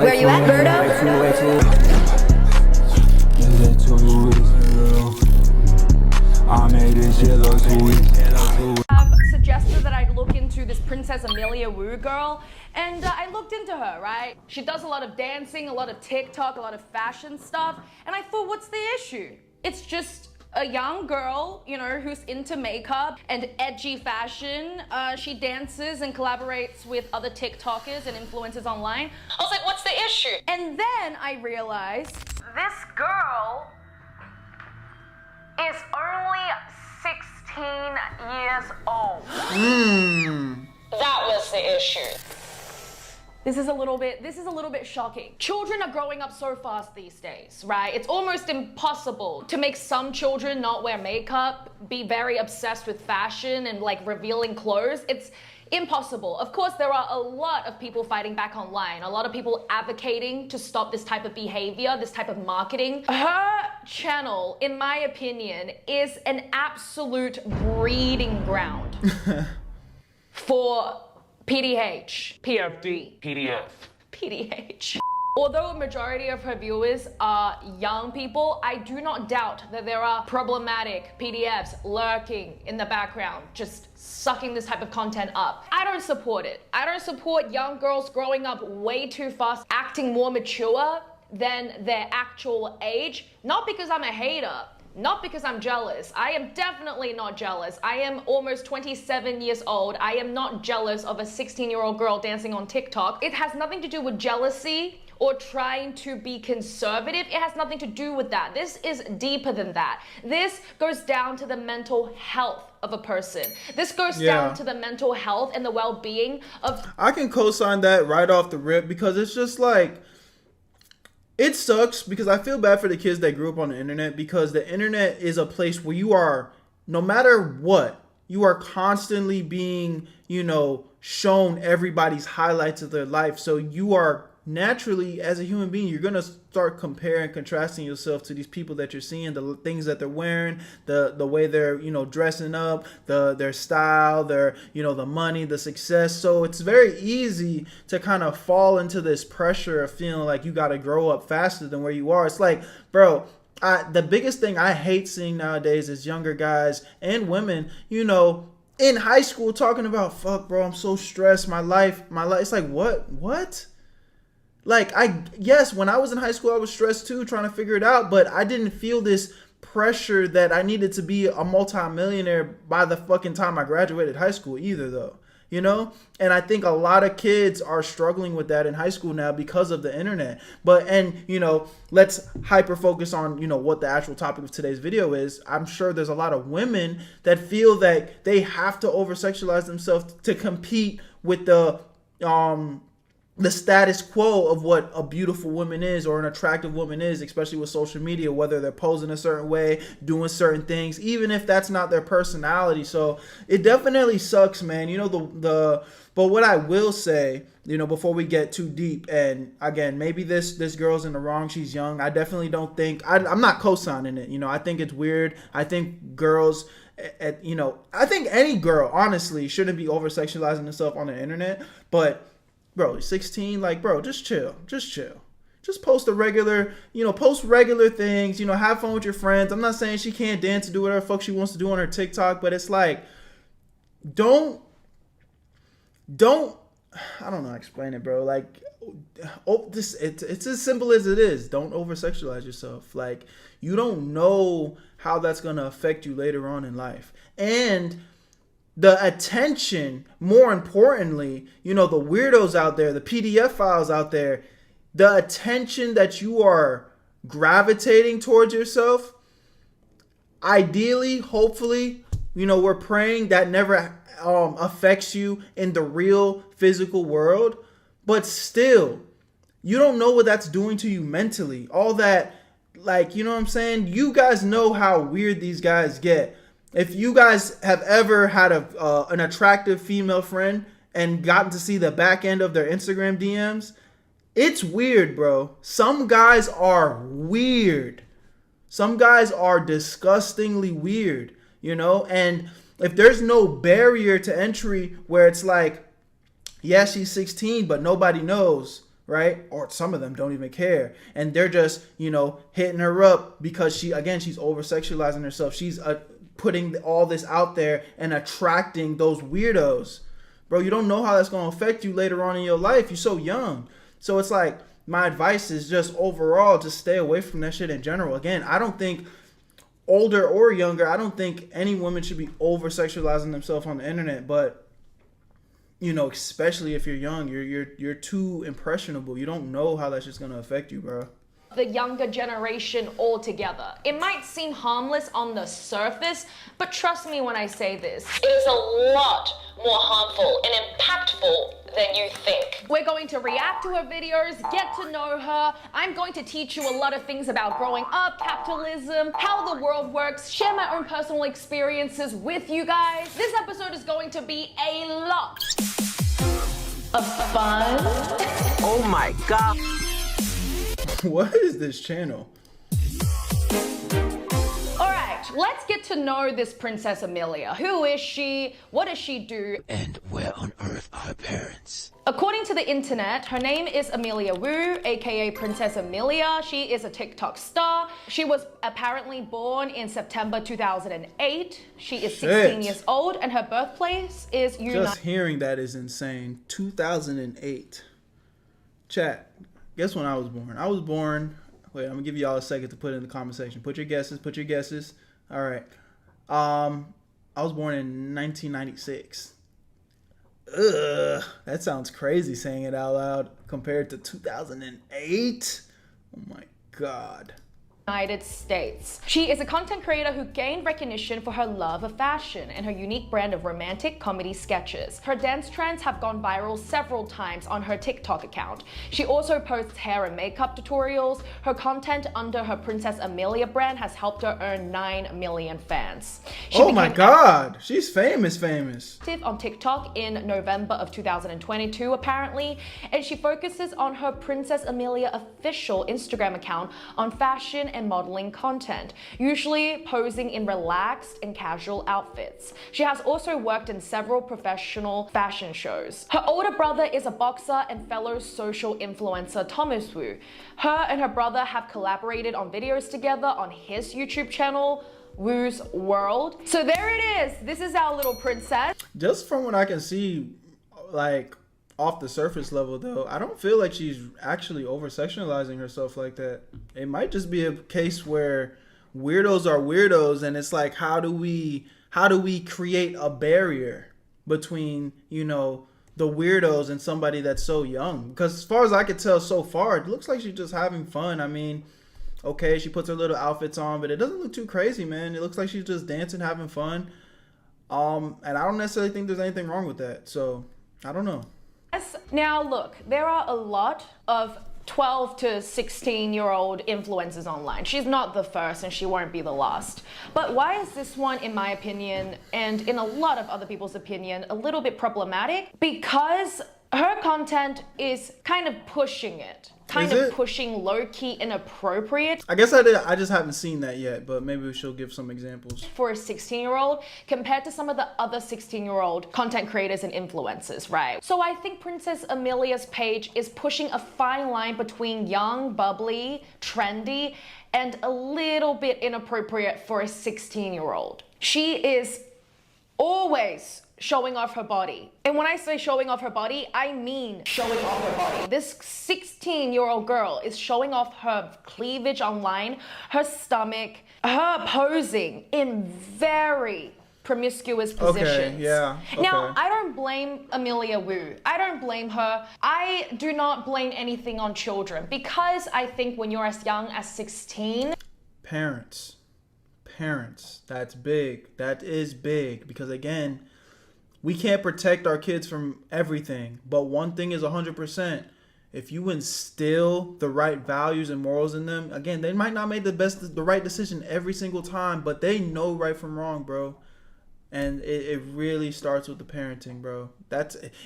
Where you at, Berto? I made this shit look sweet. Suggested that I look into this Princess Amelia Wu girl, and I looked into her, right? She does a lot of dancing, a lot of TikTok, a lot of fashion stuff, and I thought, what's the issue? It's just a young girl, you know, who's into makeup and edgy fashion. She dances and collaborates with other TikTokers and influencers online. I was like, what's the issue? And then I realized this girl is only 16 years old. That was the issue. This is a little bit shocking. Children are growing up so fast these days, right? It's almost impossible to make some children not wear makeup, be very obsessed with fashion and like revealing clothes. It's impossible. Of course, there are a lot of people fighting back online, a lot of people advocating to stop this type of behavior, this type of marketing. Her channel, in my opinion, is an absolute breeding ground for PDH, PFD, PDH. Although a majority of her viewers are young people, I do not doubt that there are problematic PDFs lurking in the background, just sucking this type of content up. I don't support it. I don't support young girls growing up way too fast, acting more mature than their actual age. Not because I'm a hater, not because I'm jealous. I am definitely not jealous. I am almost 27 years old. I am not jealous of a 16-year-old girl dancing on TikTok. It has nothing to do with jealousy or trying to be conservative. It has nothing to do with that. This is deeper than that. This goes down to the mental health of a person. This goes down to the mental health and the well-being of... I can co-sign that right off the rip, because it's just like, it sucks because I feel bad for the kids that grew up on the internet, because the internet is a place where you are, no matter what, you are constantly being, you know, shown everybody's highlights of their life. So you are naturally, as a human being, you're going to start comparing, contrasting yourself to these people that you're seeing, the things that they're wearing, the way they're, you know, dressing up, their style, their, you know, the money, the success. So it's very easy to kind of fall into this pressure of feeling like you got to grow up faster than where you are. It's like, bro, the biggest thing I hate seeing nowadays is younger guys and women, you know, in high school talking about, fuck, bro, I'm so stressed, my life. It's like, what? Like, yes, when I was in high school, I was stressed too, trying to figure it out, but I didn't feel this pressure that I needed to be a multimillionaire by the fucking time I graduated high school either, though, you know? And I think a lot of kids are struggling with that in high school now because of the internet. And, you know, let's hyper focus on, you know, what the actual topic of today's video is. I'm sure there's a lot of women that feel that they have to over-sexualize themselves to compete with the status quo of what a beautiful woman is or an attractive woman is, especially with social media, whether they're posing a certain way, doing certain things, even if that's not their personality. So it definitely sucks, man. You know, but what I will say, you know, before we get too deep, and again, maybe this girl's in the wrong, she's young. I definitely don't think, I'm not co-signing it. You know, I think it's weird. I think girls, you know, I think any girl, honestly, shouldn't be over-sexualizing herself on the internet, but bro, 16, like, bro, just chill. Just post regular things, you know, have fun with your friends. I'm not saying she can't dance and do whatever the fuck she wants to do on her TikTok, but it's like, don't, I don't know how to explain it, bro. Like, it's as simple as it is. Don't over-sexualize yourself. Like, you don't know how that's going to affect you later on in life. And the attention, more importantly, you know, the weirdos out there, the PDF files out there, the attention that you are gravitating towards yourself, ideally, hopefully, you know, we're praying that never affects you in the real physical world. But still, you don't know what that's doing to you mentally. All that, like, you know what I'm saying? You guys know how weird these guys get. If you guys have ever had an attractive female friend and gotten to see the back end of their Instagram DMs, it's weird, bro. Some guys are weird. Some guys are disgustingly weird, you know? And if there's no barrier to entry where it's like, yeah, she's 16, but nobody knows, right? Or some of them don't even care, and they're just, you know, hitting her up because she's over sexualizing herself. She's putting all this out there and attracting those weirdos. Bro, you don't know how that's going to affect you later on in your life. You're so young. So it's like, my advice is just overall, just stay away from that shit in general. Again, I don't think, older or younger, I don't think any woman should be over sexualizing themselves on the internet. But, you know, especially if you're young, you're too impressionable. You don't know how that's just going to affect you, bro. The younger generation altogether. It might seem harmless on the surface, but trust me when I say this, it is a lot more harmful and impactful than you think. We're going to react to her videos, get to know her. I'm going to teach you a lot of things about growing up, capitalism, how the world works, share my own personal experiences with you guys. This episode is going to be a lot of fun. Oh my God. What is this channel? Alright, let's get to know this Princess Amelia. Who is she? What does she do? And where on earth are her parents? According to the internet, her name is Amelia Wu, aka Princess Amelia. She is a TikTok star. She was apparently born in September 2008. She is 16 years old and her birthplace is Just hearing that is insane. 2008. Chat. Guess when I was born? I was born. Wait, I'm gonna give y'all a second to put in the conversation. Put your guesses. Put your guesses. All right. I was born in 1996. Ugh, that sounds crazy saying it out loud compared to 2008. Oh my God. United States. She is a content creator who gained recognition for her love of fashion and her unique brand of romantic comedy sketches. Her dance trends have gone viral several times on her TikTok account. She also posts hair and makeup tutorials. Her content under her Princess Amelia brand has helped her earn 9 million fans. Oh my God, she's famous. Active on TikTok in November of 2022 apparently, and she focuses on her Princess Amelia official Instagram account on fashion and modeling content, usually posing in relaxed and casual outfits. She has also worked in several professional fashion shows. Her older brother is a boxer and fellow social influencer Thomas Wu. Her and her brother have collaborated on videos together on his YouTube channel, Wu's World. So there it is. This is our little princess. Just from what I can see, like, off the surface level though, I don't feel like she's actually over sexualizing herself like that. It might just be a case where weirdos are weirdos, and it's like, how do we create a barrier between, you know, the weirdos and somebody that's so young? Because as far as I could tell so far, it looks like she's just having fun. I mean, okay, she puts her little outfits on, but it doesn't look too crazy, man. It looks like she's just dancing, having fun. And I don't necessarily think there's anything wrong with that. So I don't know. Now look, there are a lot of 12 to 16-year-old influencers online. She's not the first and she won't be the last. But why is this one, in my opinion, and in a lot of other people's opinion, a little bit problematic? Because her content is kind of pushing it. Pushing low-key inappropriate. I guess I just haven't seen that yet, but maybe she'll give some examples. For a 16-year-old compared to some of the other 16-year-old content creators and influencers, right? So I think Princess Amelia's page is pushing a fine line between young, bubbly, trendy, and a little bit inappropriate for a 16-year-old. She is always showing off her body. And when I say showing off her body, I mean showing off her body. This 16-year-old girl is showing off her cleavage online, her stomach, her posing in very promiscuous positions. Okay, yeah. Okay. Now, I don't blame Amelia Wu. I don't blame her. I do not blame anything on children, because I think when you're as young as 16... Parents, that's big. That is big, because again, we can't protect our kids from everything, but one thing is 100%. If you instill the right values and morals in them, again, they might not make the right decision every single time, but they know right from wrong, bro. And it really starts with the parenting, bro.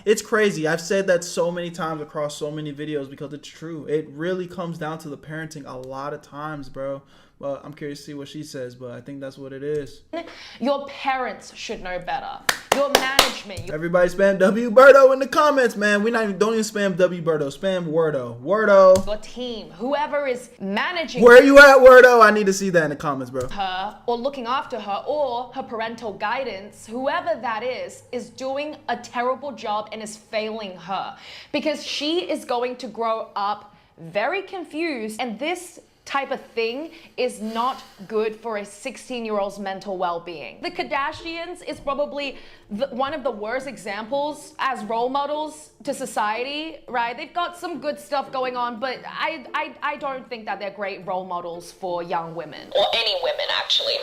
It's crazy. I've said that so many times across so many videos because it's true. It really comes down to the parenting a lot of times, bro. Well, I'm curious to see what she says, but I think that's what it is. Your parents should know better. Your management. Everybody spam W Berto in the comments, man. Don't even spam W Berto. Spam Wordo. Wordo. Your team, whoever is managing. Where you at, Wordo? I need to see that in the comments, bro. Her or looking after her or her parental guidance, whoever that is doing a terrible job and is failing her because she is going to grow up very confused, and this type of thing is not good for a 16-year-old's mental well-being. The Kardashians is probably one of the worst examples as role models to society, right? They've got some good stuff going on, but I don't think that they're great role models for young women, or any women actually.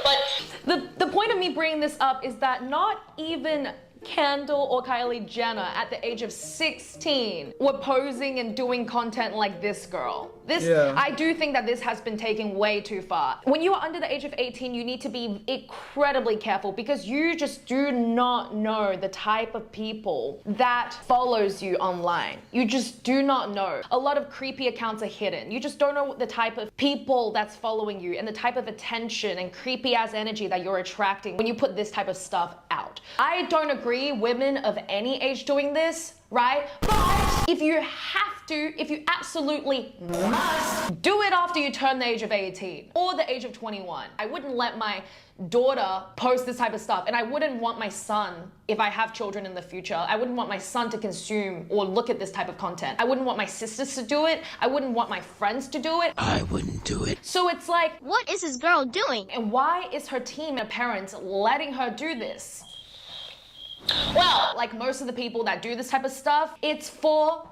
But the point of me bringing this up is that not even Kendall or Kylie Jenner at the age of 16 were posing and doing content like this girl. I do think that this has been taken way too far. When you are under the age of 18, you need to be incredibly careful because you just do not know the type of people that follows you online. You just do not know. A lot of creepy accounts are hidden. You just don't know the type of people that's following you and the type of attention and creepy ass energy that you're attracting when you put this type of stuff out. I don't agree women of any age doing this, right? But if you have to, if you absolutely must, do it after you turn the age of 18 or the age of 21. I wouldn't let my daughter post this type of stuff, and I wouldn't want my son, if I have children in the future, I wouldn't want my son to consume or look at this type of content. I wouldn't want my sisters to do it. I wouldn't want my friends to do it. I wouldn't do it. So it's like, what is this girl doing? And why is her team and parents letting her do this? Well, like most of the people that do this type of stuff, it's for,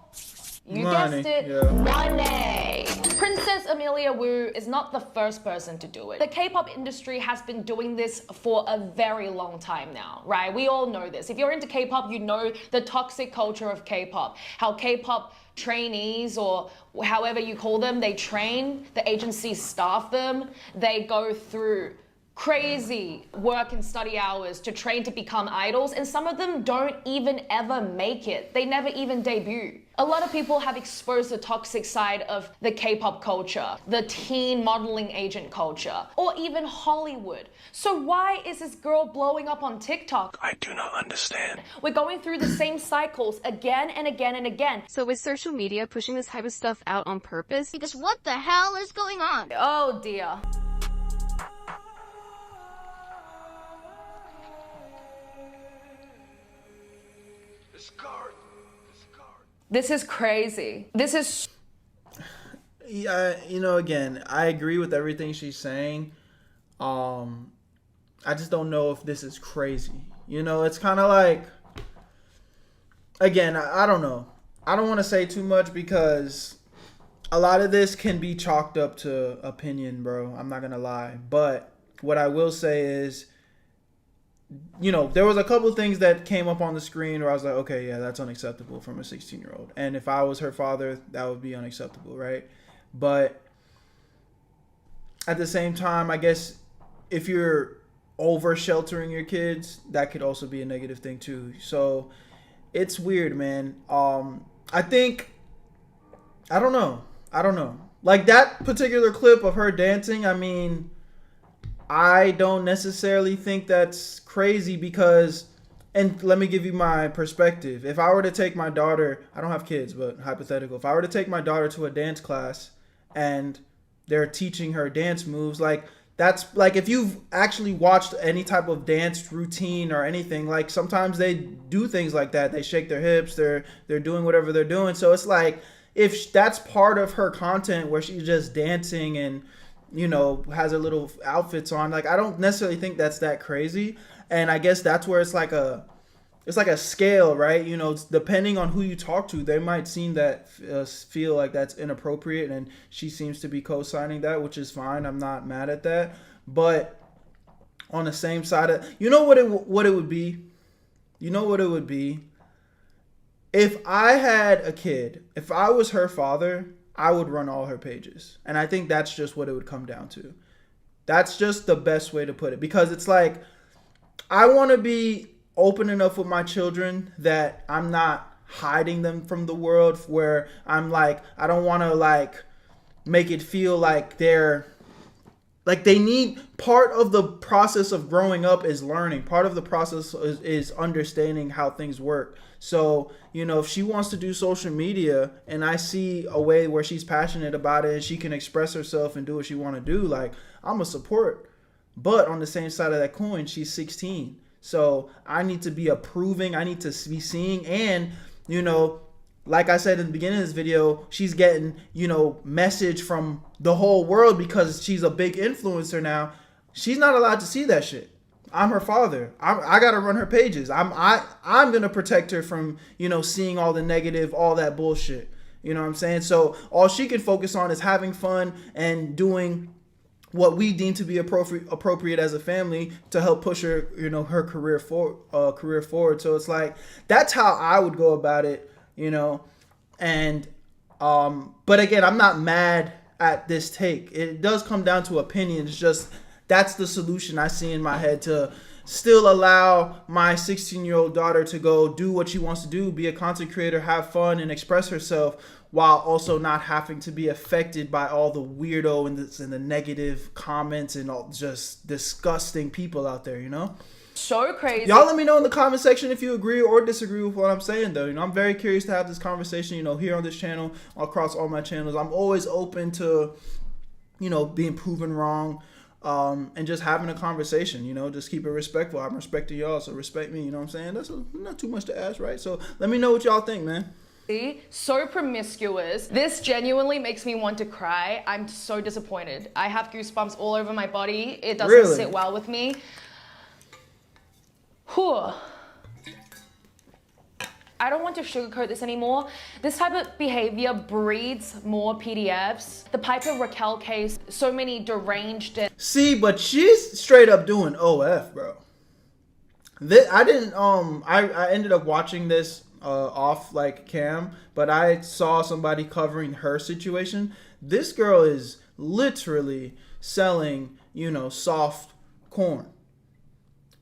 you money. guessed it, money. Princess Amelia Wu is not the first person to do it. The K-pop industry has been doing this for a very long time now, right? We all know this. If you're into K-pop, you know the toxic culture of K-pop. How K-pop trainees, or however you call them, they train, the agencies staff them, they go through crazy work and study hours to train to become idols, and some of them don't even ever make it. They never even debut. A lot of people have exposed the toxic side of the K-pop culture, the teen modeling agent culture, or even Hollywood. So why is this girl blowing up on TikTok? I do not understand. We're going through the same cycles again and again and again. So is social media pushing this type of stuff out on purpose? Because what the hell is going on? Oh dear. This is crazy. This is... Yeah, again, I agree with everything she's saying. I just don't know if this is crazy. It's kind of like, again, I don't know. I don't want to say too much because a lot of this can be chalked up to opinion, bro. I'm not going to lie. But what I will say is, there was a couple things that came up on the screen where I was like, okay, yeah, that's unacceptable from a 16-year-old. And if I was her father, that would be unacceptable, right? But at the same time, I guess if you're over sheltering your kids, that could also be a negative thing too. So it's weird, man. I think, I don't know. Like that particular clip of her dancing, I mean, I don't necessarily think that's crazy because, and let me give you my perspective. If I were to take my daughter, I don't have kids, but hypothetical. If I were to take my daughter to a dance class and they're teaching her dance moves, like that's like if you've actually watched any type of dance routine or anything, like sometimes they do things like that. They shake their hips, they're doing whatever they're doing. So it's like if that's part of her content where she's just dancing and has her little outfits on, like I don't necessarily think that's that crazy. And I guess that's where it's like a scale, right? Depending on who you talk to, they might feel like that's inappropriate, and she seems to be co-signing that, which is fine. I'm not mad at that. But on the same side of, what it would be? What it would be? If I had a kid, if I was her father, I would run all her pages. And I think that's just what it would come down to. That's just the best way to put it. Because it's like, I want to be open enough with my children that I'm not hiding them from the world, where I'm like, I don't want to like make it feel like they're like they need. Part of the process of growing up is learning. Part of the process is understanding how things work. So, you know, if she wants to do social media and I see a way where she's passionate about it and she can express herself and do what she want to do, like, I'm a support. But on the same side of that coin, she's 16. So I need to be approving. I need to be seeing. And, you know, like I said in the beginning of this video, she's getting, you know, message from the whole world because she's a big influencer now. She's not allowed to see that shit. I'm her father. I gotta run her pages. I'm gonna protect her from, you know, seeing all the negative, all that bullshit. You know what I'm saying? So all she can focus on is having fun and doing what we deem to be appropriate as a family to help push her, you know, her career forward. So it's like, that's how I would go about it, you know. And but again, I'm not mad at this take. It does come down to opinion. It's just, that's the solution I see in my head, to still allow my 16-year-old daughter to go do what she wants to do, be a content creator, have fun, and express herself, while also not having to be affected by all the weirdo and the negative comments and all just disgusting people out there, you know? So crazy. Y'all let me know in the comment section if you agree or disagree with what I'm saying, though. You know, I'm very curious to have this conversation, you know, here on this channel, across all my channels. I'm always open to, you know, being proven wrong, and just having a conversation, you know, just keep it respectful. I'm respecting y'all, so respect me, you know what I'm saying? That's not too much to ask, right? So let me know what y'all think, man. So promiscuous. This genuinely makes me want to cry. I'm so disappointed. I have goosebumps all over my body. It doesn't sit well with me. Whew. I don't want to sugarcoat this anymore. This type of behavior breeds more PDFs. The Piper Raquel case, so many deranged. See, but she's straight up doing OF, bro. I ended up watching this off like cam, but I saw somebody covering her situation. This girl is literally selling, you know, soft corn.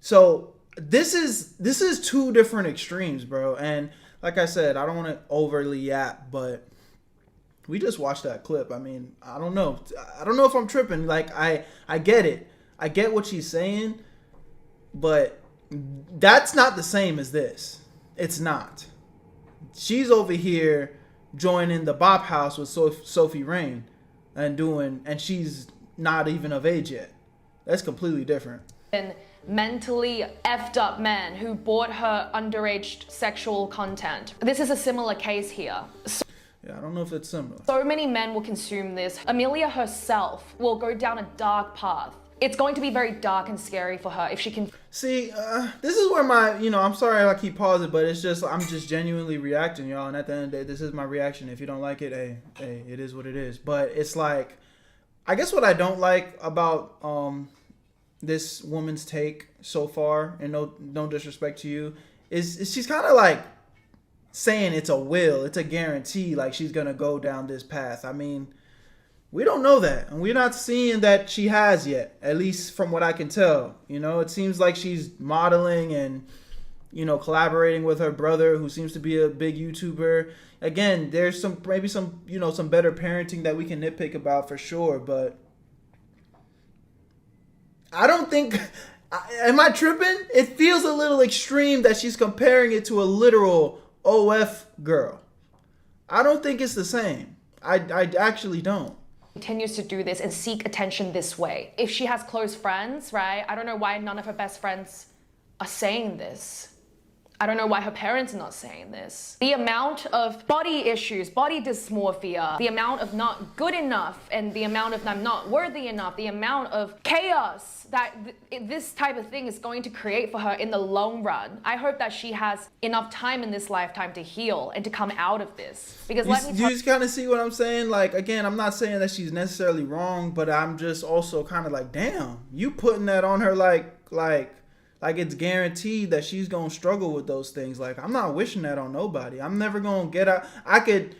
So this is two different extremes, bro. And like I said, I don't want to overly yap, but we just watched that clip. I mean, I don't know if I'm tripping. Like, I get it. I get what she's saying, but that's not the same as this. It's not. She's over here joining the Bop House with Sophie Rain and she's not even of age yet. That's completely different. And mentally effed up men who bought her underage sexual content. This is a similar case here. Yeah, I don't know if it's similar. So many men will consume this. Amelia herself will go down a dark path. It's going to be very dark and scary for her if she can. See, this is where my, you know, I'm sorry I keep pausing, but it's just, I'm just genuinely reacting, y'all. And at the end of the day, this is my reaction. If you don't like it, hey, it is what it is. But it's like, I guess what I don't like about this woman's take so far, and no disrespect to you, is she's kind of like saying it's a will, it's a guarantee, like she's gonna go down this path. I mean, we don't know that, and we're not seeing that she has yet, at least from what I can tell. You know, it seems like she's modeling and, you know, collaborating with her brother, who seems to be a big YouTuber. Again, there's maybe some, you know, some better parenting that we can nitpick about for sure, but I don't think, am I tripping? It feels a little extreme that she's comparing it to a literal OF girl. I don't think it's the same. I actually don't. Continues to do this and seek attention this way. If she has close friends, right? I don't know why none of her best friends are saying this. I don't know why her parents are not saying this. The amount of body issues, body dysmorphia, the amount of not good enough, and the amount of I'm not worthy enough, the amount of chaos that this type of thing is going to create for her in the long run. I hope that she has enough time in this lifetime to heal and to come out of this. Because you just kind of see what I'm saying? Like, again, I'm not saying that she's necessarily wrong, but I'm just also kind of like, damn, you putting that on her like it's guaranteed that she's gonna struggle with those things. Like, I'm not wishing that on nobody. I'm never gonna get out. I could,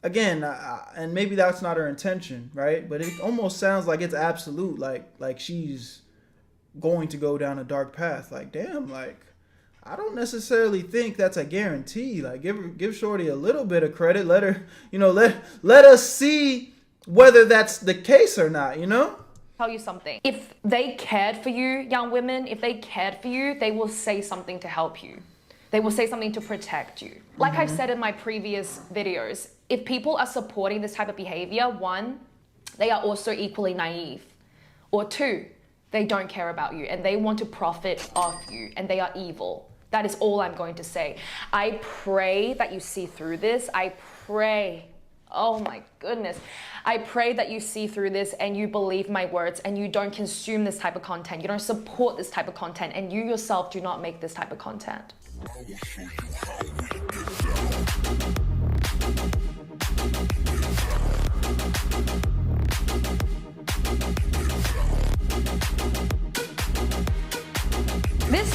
again, and maybe that's not her intention, right? But it almost sounds like it's absolute. Like she's going to go down a dark path. Like, damn, like, I don't necessarily think that's a guarantee. Like, give Shorty a little bit of credit. Let her, let us see whether that's the case or not, Tell you something. If they cared for you, young women, if they cared for you, they will say something to help you. They will say something to protect you. Like I've said in my previous videos, if people are supporting this type of behavior, one, they are also equally naive. Or two, they don't care about you and they want to profit off you and they are evil. That is all I'm going to say. I pray that you see through this. I pray, oh my goodness. I pray that you see through this and you believe my words and you don't consume this type of content. You don't support this type of content and you yourself do not make this type of content.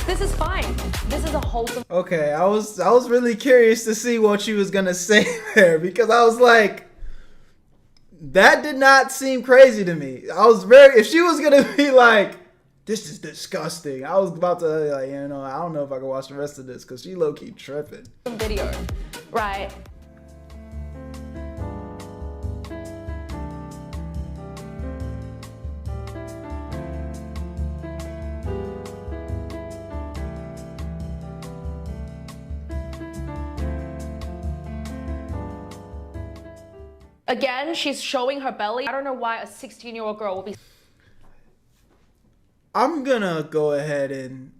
This is fine. This is a wholesome. Okay, I was really curious to see what she was gonna say there, because I was like, that did not seem crazy to me. If she was gonna be like, this is disgusting, I was about to like, I don't know if I can watch the rest of this because she low-key tripping. Video, right? Again, she's showing her belly. I don't know why a 16-year-old girl will be. I'm gonna go ahead and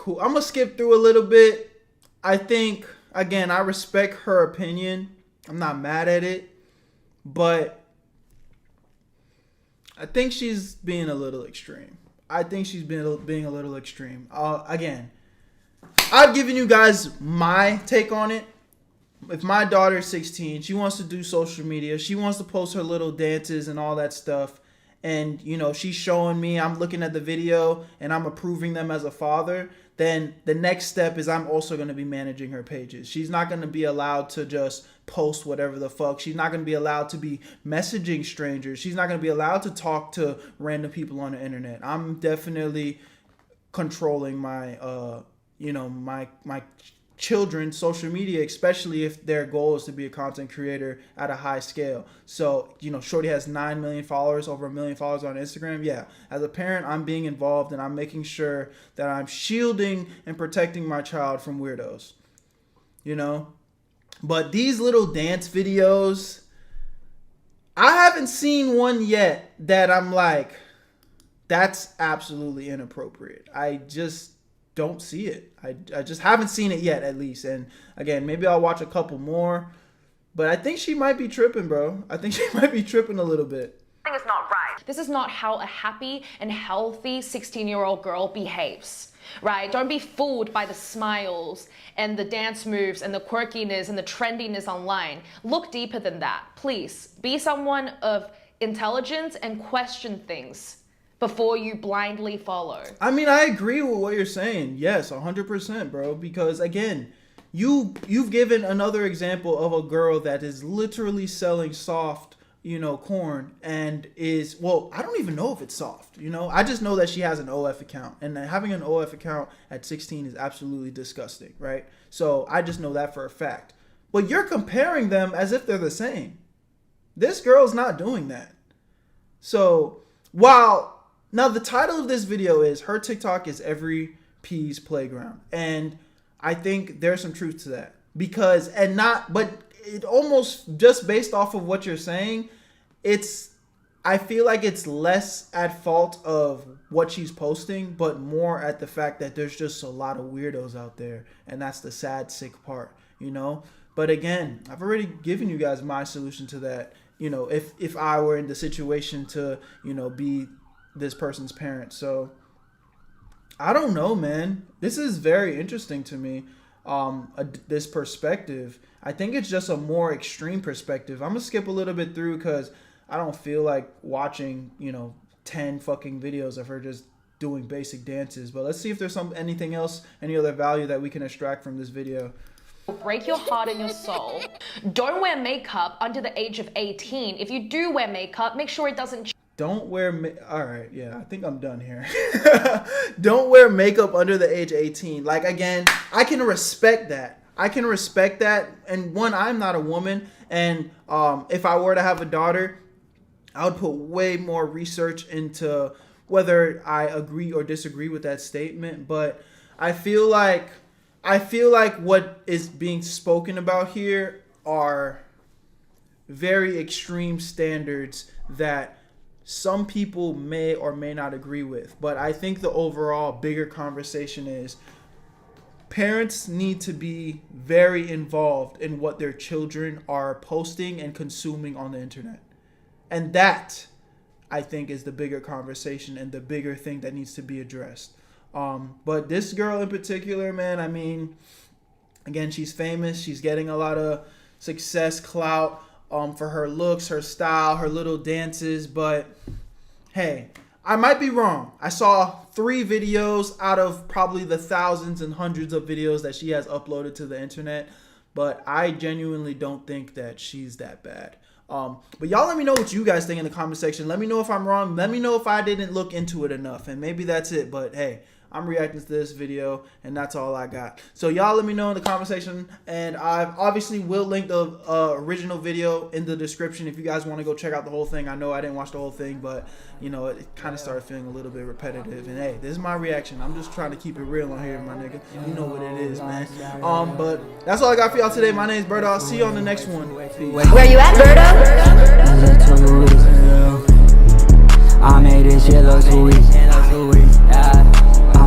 I'm gonna skip through a little bit. I think, again, I respect her opinion. I'm not mad at it, but I think she's being a little extreme. Being a little extreme. Again, I've given you guys my take on it. If my daughter is 16, she wants to do social media, she wants to post her little dances and all that stuff, and she's showing me, I'm looking at the video and I'm approving them as a father, then the next step is I'm also going to be managing her pages. She's not going to be allowed to just post whatever the fuck. She's not going to be allowed to be messaging strangers. She's not going to be allowed to talk to random people on the internet. I'm definitely controlling my my children's social media, especially if their goal is to be a content creator at a high scale. So, Shorty has 9 million followers, over 1 million followers on Instagram. Yeah, as a parent, I'm being involved and I'm making sure that I'm shielding and protecting my child from weirdos. But these little dance videos, I haven't seen one yet that I'm like, that's absolutely inappropriate. I just don't see it. I just haven't seen it yet, at least. And again, maybe I'll watch a couple more, but I think she might be tripping, bro. I think she might be tripping a little bit. Something is not right. This is not how a happy and healthy 16-year-old girl behaves, right? Don't be fooled by the smiles and the dance moves and the quirkiness and the trendiness online. Look deeper than that, please. Be someone of intelligence and question things before you blindly follow. I mean, I agree with what you're saying. Yes, 100%, bro. Because again, you've given another example of a girl that is literally selling soft, corn, and is, well, I don't even know if it's soft. I just know that she has an OF account, and having an OF account at 16 is absolutely disgusting, right? So I just know that for a fact. But you're comparing them as if they're the same. This girl's not doing that. So now, the title of this video is her TikTok is Every P's Playground. And I think there's some truth to that. But it almost, just based off of what you're saying, I feel like it's less at fault of what she's posting, but more at the fact that there's just a lot of weirdos out there. And that's the sad, sick part, But again, I've already given you guys my solution to that. If I were in the situation to, be this person's parent. So I don't know, man. This is very interesting to me. This perspective, I think it's just a more extreme perspective. I'm gonna skip a little bit through because I don't feel like watching 10 fucking videos of her just doing basic dances. But let's see if there's anything else, any other value that we can extract from this video. Break your heart and your soul. Don't wear makeup under the age of 18. If you do wear makeup, make sure it doesn't Don't wear all right, yeah, I think I'm done here. Don't wear makeup under the age of 18. Like, again, I can respect that. And one, I'm not a woman, and if I were to have a daughter, I would put way more research into whether I agree or disagree with that statement. But I feel like what is being spoken about here are very extreme standards that some people may or may not agree with. But I think the overall bigger conversation is parents need to be very involved in what their children are posting and consuming on the internet. And that, I think, is the bigger conversation and the bigger thing that needs to be addressed. But this girl in particular, man, I mean, again, she's famous. She's getting a lot of success, clout, for her looks, her style, her little dances. But hey, I might be wrong. I saw 3 videos out of probably the thousands and hundreds of videos that she has uploaded to the internet. But I genuinely don't think that she's that bad. But y'all let me know what you guys think in the comment section. Let me know if I'm wrong. Let me know if I didn't look into it enough. And maybe that's it. But hey, I'm reacting to this video, and that's all I got. So y'all let me know in the comment section, and I obviously will link the original video in the description if you guys want to go check out the whole thing. I know I didn't watch the whole thing, but you know, it kind of started feeling a little bit repetitive. And hey, this is my reaction. I'm just trying to keep it real on here, my nigga. You know what it is, man. But that's all I got for y'all today. My name is Berto. I'll see you on the next one. Peace. Where you at, Berto?